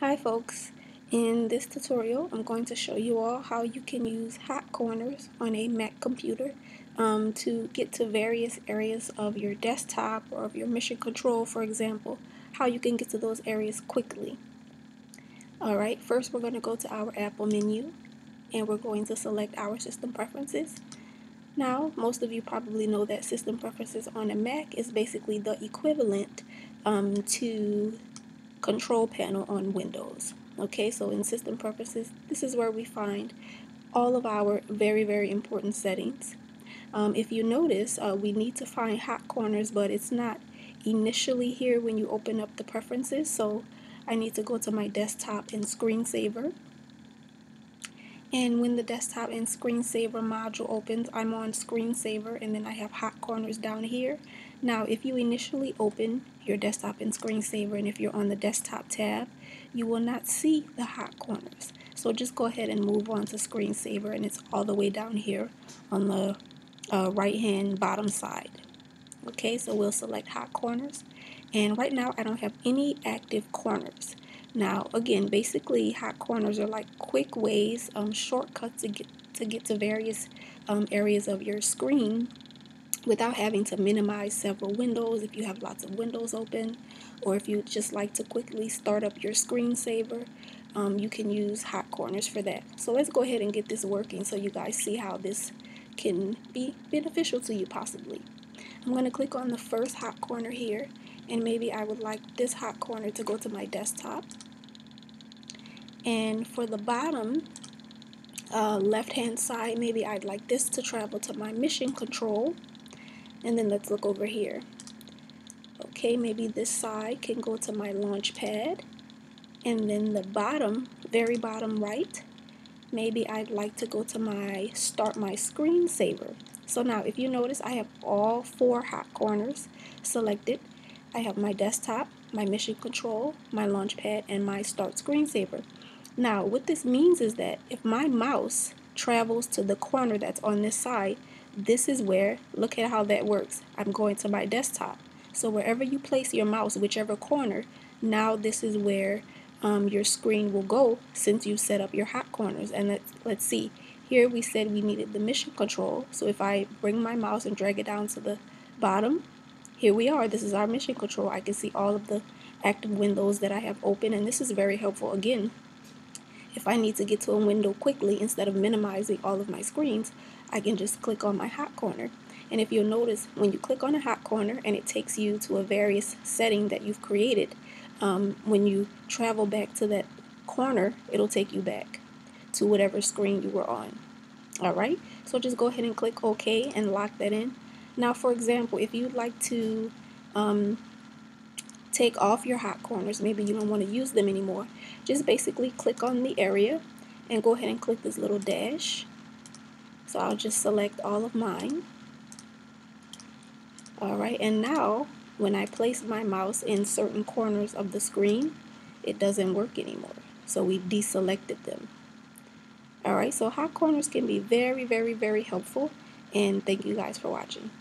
Hi folks, in this tutorial I'm going to show you all how you can use hot corners on a Mac computer to get to various areas of your desktop or of your mission control, for example, how you can get to those areas quickly. Alright, first we're going to go to our Apple menu and we're going to select our system preferences. Now, most of you probably know that system preferences on a Mac is basically the equivalent to control panel on Windows. Okay, so in system preferences, this is where we find all of our very important settings. If you notice, we need to find hot corners, but it's not initially here when you open up the preferences. So I need to go to my desktop and screensaver. And when the desktop and screensaver module opens, I'm on screensaver and then I have hot corners down here. Now, if you initially open your desktop and screensaver and if you're on the desktop tab, you will not see the hot corners. So just go ahead and move on to screensaver and it's all the way down here on the right hand bottom side. Okay, so we'll select hot corners. And right now I don't have any active corners. Now, again, basically hot corners are like quick ways, shortcuts to get to various areas of your screen without having to minimize several windows if you have lots of windows open, or if you just like to quickly start up your screensaver, you can use hot corners for that. So let's go ahead and get this working so you guys see how this can be beneficial to you possibly. I'm going to click on the first hot corner here, and maybe I would like this hot corner to go to my desktop. And for the bottom left hand side, maybe I'd like this to travel to my mission control. And then let's look over here. Okay, maybe this side can go to my launch pad. And then the bottom, very bottom right, maybe I'd like to go to my start my screensaver. So now if you notice, I have all four hot corners selected. I have my desktop, my mission control, my launch pad, and my start screensaver. Now what this means is that if my mouse travels to the corner that's on this side, this is where, look at how that works. I'm going to my desktop. So wherever you place your mouse, whichever corner, now this is where your screen will go since you set up your hot corners. And let's see, here we said we needed the mission control. So if I bring my mouse and drag it down to the bottom, here we are. This is our mission control. I can see all of the active windows that I have open, and this is very helpful again. If I need to get to a window quickly, instead of minimizing all of my screens, I can just click on my hot corner. And if you'll notice, when you click on a hot corner and it takes you to a various setting that you've created, when you travel back to that corner, it'll take you back to whatever screen you were on. Alright, so just go ahead and click OK and lock that in. Now, for example, if you'd like to take off your hot corners, maybe you don't want to use them anymore, just basically click on the area and go ahead and click this little dash. So I'll just select all of mine. Alright, and now when I place my mouse in certain corners of the screen, it doesn't work anymore. So we deselected them. Alright, so hot corners can be very helpful, and thank you guys for watching.